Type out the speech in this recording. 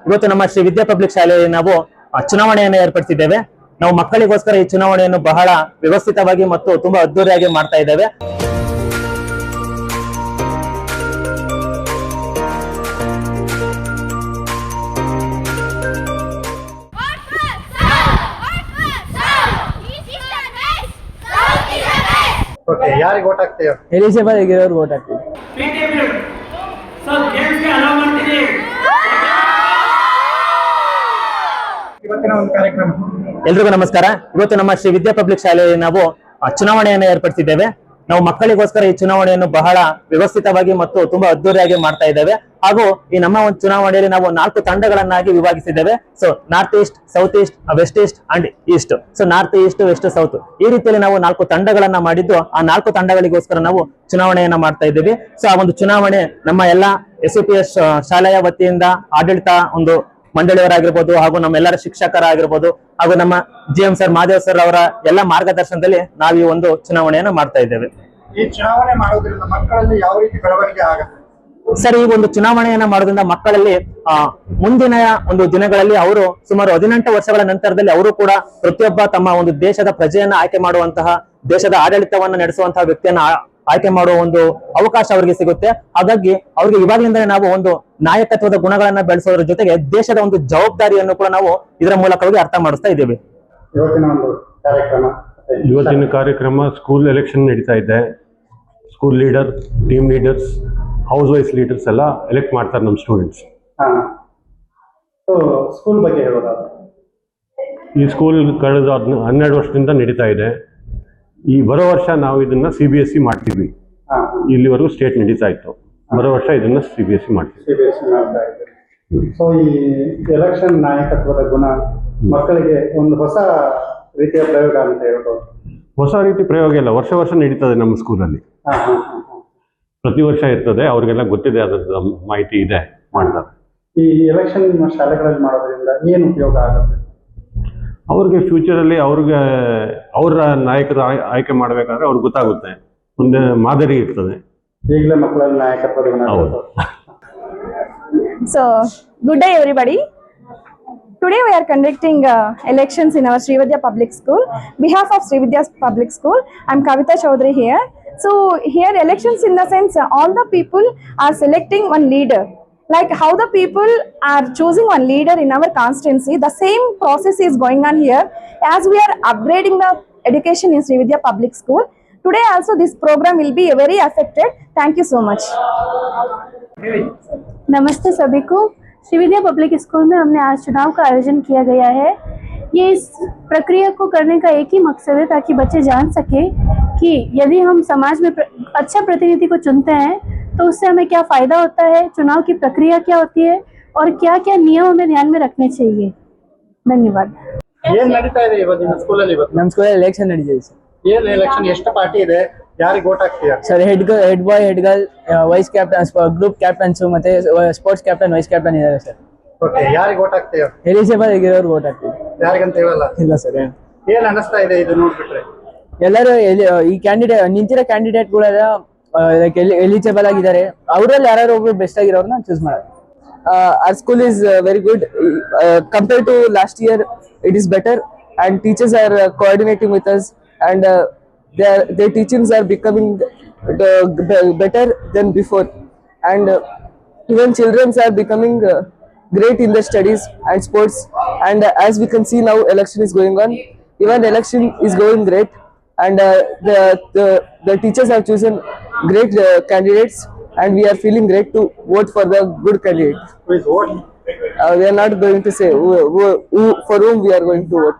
ಇವತ್ತು ನಮ್ಮ ಶ್ರೀ ವಿದ್ಯಾ ಪಬ್ಲಿಕ್ ಶಾಲೆಯಲ್ಲಿ ನಾವು ಚುನಾವಣೆಯನ್ನು ಏರ್ಪಡಿಸಿದ್ದೇವೆ. ನಾವು ಮಕ್ಕಳಿಗೋಸ್ಕರ ಈ ಚುನಾವಣೆಯನ್ನು ಬಹಳ ವ್ಯವಸ್ಥಿತವಾಗಿ ಮತ್ತು ತುಂಬಾ ಅದ್ದೂರಿಯಾಗಿ ಮಾಡ್ತಾ ಇದ್ದೇವೆ. ಯಾರಿಗೆ ವೋಟ್ ಹಾಕ್ತೀಯ? ಎಲಿಜಿಬಲ್ ಆಗಿರೋರು ವೋಟ್ ಹಾಕ್ತೀವಿ. ಎಲ್ರಿಗೂ ನಮಸ್ಕಾರ. ಇವತ್ತು ನಮ್ಮ ಶ್ರೀ ವಿದ್ಯಾ ಪಬ್ಲಿಕ್ ಶಾಲೆಯಲ್ಲಿ ನಾವು ಚುನಾವಣೆಯನ್ನು ಏರ್ಪಡಿಸಿದ್ದೇವೆ. ನಾವು ಮಕ್ಕಳಿಗೋಸ್ಕರ ಈ ಚುನಾವಣೆಯನ್ನು ಬಹಳ ವ್ಯವಸ್ಥಿತವಾಗಿ ಮತ್ತು ತುಂಬಾ ಅದ್ದೂರಿಯಾಗಿ ಮಾಡ್ತಾ ಇದ್ದೇವೆ. ಹಾಗೂ ಈ ನಮ್ಮ ಒಂದು ಚುನಾವಣೆಯಲ್ಲಿ ನಾವು 4 ತಂಡಗಳನ್ನಾಗಿ ವಿಭಾಗಿಸಿದ್ದೇವೆ. So north east, south east, west east and east. So north east, west, south ಈ ರೀತಿಯಲ್ಲಿ ನಾವು 4 ತಂಡಗಳನ್ನ ಮಾಡಿದ್ದು ಆ 4 ತಂಡಗಳಿಗೋಸ್ಕರ ನಾವು ಚುನಾವಣೆಯನ್ನ ಮಾಡ್ತಾ ಇದ್ದೀವಿ. ಸೊ ಆ ಒಂದು ಚುನಾವಣೆ ನಮ್ಮ ಎಲ್ಲಾ SUPS ಶಾಲೆಯ ವತಿಯಿಂದ ಆಡಳಿತ ಒಂದು ಮಂಡಳಿಯವರಾಗಿರ್ಬೋದು, ಹಾಗೂ ನಮ್ಮೆಲ್ಲರ ಶಿಕ್ಷಕರಾಗಿರ್ಬೋದು, ಹಾಗೂ ನಮ್ಮ GM ಸರ್, ಮಾದೇವ್ ಸರ್ ಅವರ ಎಲ್ಲ ಮಾರ್ಗದರ್ಶನದಲ್ಲಿ ನಾವು ಈ ಒಂದು ಚುನಾವಣೆಯನ್ನು ಮಾಡ್ತಾ ಇದ್ದೇವೆ. ಈ ಚುನಾವಣೆ ಮಾಡೋದ್ರಿಂದ ಮಕ್ಕಳಲ್ಲಿ ಯಾವ ರೀತಿ ಬೆಳವಣಿಗೆ ಆಗುತ್ತೆ ಸರ್? ಈ ಒಂದು ಚುನಾವಣೆಯನ್ನ ಮಾಡೋದ್ರಿಂದ ಮಕ್ಕಳಲ್ಲಿ ಮುಂದಿನ ಒಂದು ದಿನಗಳಲ್ಲಿ ಅವರು ಸುಮಾರು 18 ವರ್ಷಗಳ ನಂತರದಲ್ಲಿ ಅವರು ಕೂಡ ಪ್ರತಿಯೊಬ್ಬ ತಮ್ಮ ಒಂದು ದೇಶದ ಪ್ರಜೆಯನ್ನ ಆಯ್ಕೆ ಮಾಡುವಂತಹ, ದೇಶದ ಆಡಳಿತವನ್ನ ನಡೆಸುವಂತಹ ವ್ಯಕ್ತಿಯನ್ನ ಆಯ್ಕೆ ಮಾಡುವ ಒಂದು ಅವಕಾಶ ಅವರಿಗೆ ಸಿಗುತ್ತೆ. ಹಾಗಾಗಿ ಅವ್ರಿಗೆ ಇವಾಗಲಿಂದ ನಾವು ಒಂದು ನಾಯಕತ್ವದ ಗುಣಗಳನ್ನ ಬೆಳೆಸೋದ್ರ ಜೊತೆಗೆ ದೇಶದ ಒಂದು ಜವಾಬ್ದಾರಿಯನ್ನು ಕೂಡ ನಾವು ಇದರ ಮೂಲಕವಾಗಿ ಅರ್ಥ ಮಾಡಿಸ್ತಾ ಇದ್ದೇವೆ. ಇವತ್ತಿನ ಕಾರ್ಯಕ್ರಮ ಸ್ಕೂಲ್ ಎಲೆಕ್ಷನ್ ನಡೀತಾ ಇದೆ. School leader, team leaders, house wise leaders ಎಲ್ಲ ಎಲೆಕ್ಟ್ ಮಾಡ್ತಾರೆ ನಮ್ಮ ಸ್ಟೂಡೆಂಟ್ಸ್. ಸ್ಕೂಲ್ ಬಗ್ಗೆ ಹೇಳೋದಾದ್ರೆ, ಈ ಸ್ಕೂಲ್ ಕಳೆದ 12 ವರ್ಷದಿಂದ ನಡೀತಾ ಇದೆ. ಈ ಬರೋ ವರ್ಷ ನಾವು ಇದನ್ನ CBSE ಮಾಡ್ತೀವಿ. ಇಲ್ಲಿವರೆಗೂ ಸ್ಟೇಟ್ ನಡೀತಾ ಇತ್ತು. ಬರೋ ವರ್ಷ ಇದನ್ನ CBSE ಮಾಡ್ತೀವಿ. ಸೊ ಈ ಎಲೆಕ್ಷನ್ ನಾಯಕತ್ವದ ಗುಣ ಮಕ್ಕಳಿಗೆ ಒಂದು ಹೊಸ ರೀತಿಯ ಪ್ರಯೋಗ ಅಂತ ಹೇಳ್ಬೋದು. ಹೊಸ ರೀತಿ ಪ್ರಯೋಗ ಇಲ್ಲ, ವರ್ಷ ವರ್ಷ ನಡೀತದೆ ನಮ್ಮ ಸ್ಕೂಲಲ್ಲಿ. ಪ್ರತಿ ವರ್ಷ ಇರ್ತದೆ. ಅವ್ರಿಗೆಲ್ಲ ಗೊತ್ತಿದೆ, ಅದ್ರ ಮಾಹಿತಿ ಇದೆ, ಮಾಡ್ತಾರೆ. ಈ ಎಲೆಕ್ಷನ್ ಶಾಲೆಗಳಲ್ಲಿ ಮಾಡೋದ್ರಿಂದ ಏನು ಉಪಯೋಗ ಆಗುತ್ತೆ? ಅವ್ರಿಗೆ ಫ್ಯೂಚರಲ್ಲಿ ಅವ್ರಿಗೆ ಅವರ ನಾಯಕರು ಆಯ್ಕೆ ಮಾಡಬೇಕಾದ್ರೆ ಅವ್ರಿಗೆ ಗೊತ್ತಾಗುತ್ತೆ, ಮುಂದೆ ಮಾದರಿ ಇರ್ತದೆ. ಈಗಲೇ ಮಕ್ಕಳಲ್ಲಿ ನಾಯಕತ್ವದ ಗುಣ. So, good day everybody. Today we are conducting elections in our Sri Vidya Public School. Behalf of Sri Vidya Public School, I am Kavita Chaudhary here. So here elections in the sense all the people are selecting one leader. Like how the people are choosing one leader in our constituency, the same process is going on here as we are upgrading the education in Sri Vidya Public School. Today also this program will be very affected. Thank you so much. नमस्ते सभी को। श्री विद्या public school में हमने आज चुनाव का आयोजन किया गया है। ये इस प्रक्रिया को करने का एक ही मकसद है ताकि बच्चे जान सके कि यदि हम समाज में अच्छा प्रतिनिधि को चुनते हैं तो उससे हमें क्या फ़ायदा होता है, चुनाव की प्रक्रिया क्या होती है और क्या क्या नियम हमें ध्यान में रखने चाहिए। धन्यवाद। ಏನ್ ನಡೀತಾ ಇದೆ ಇವಾಗ ನಿಮ್ಮ ಸ್ಕೂಲಲ್ಲಿ? ನಮ್ಮ ಸ್ಕೂಲಲ್ಲಿ ಎಲೆಕ್ಷನ್ ನಡೀತಿದೆ ಸರ್. ಏನ್ ಎಲೆಕ್ಷನ್, ಎಷ್ಟು ಪಾರ್ಟಿ ಇದೆ, ಯಾರಿಗೆ ವೋಟ್ ಹಾಕ್ತೀಯಾ? Sir head boy, head girl, vice captain, group captains ಮತ್ತೆ ಸ್ಪೋರ್ಟ್ಸ್ ಕ್ಯಾಪ್ಟನ್, ವೈಸ್ ಕ್ಯಾಪ್ಟನ್ ಇದ್ದಾರೆ ಸರ್. ಓಕೆ, ಯಾರಿಗೆ ವೋಟ್ ಹಾಕ್ತೀಯಾ? ಎಲಿಜಿಬಲ್ ಆಗಿರೋರು ವೋಟ್ ಹಾಕ್ತೀವಿ. ಯಾರಿಗಂತ ಹೇಳಲ್ಲ? ಇಲ್ಲ ಸರ್. ಏನ್ ಅನಿಸ್ತಾ ಇದೆ ಇದು ನೋಡ್ಬಿಟ್ರೆ? ಎಲ್ಲರೂ ಈ ನಿಂತಿರೋ ಕ್ಯಾಂಡಿಡೇಟ್ಗಳೆಲ್ಲ ಎಲಿಜಿಬಲ್ ಆಗಿದ್ದಾರೆ. ಅವರಲ್ಲಿ ಯಾರು ಒಬ್ರು ಬೆಸ್ಟ್ ಆಗಿರೋರನ್ನ ಚೂಸ್ ಮಾಡೋದು. Our school is very good compared to last year. It is better and teachers are coordinating with us and their teachings are becoming better than before and even children are becoming great in their studies and sports. And as we can see now election is going on, even election is going great and the teachers have chosen great candidates and we are feeling great to vote for the good candidate. Who is voting? We are not going to say who for whom we are going to vote.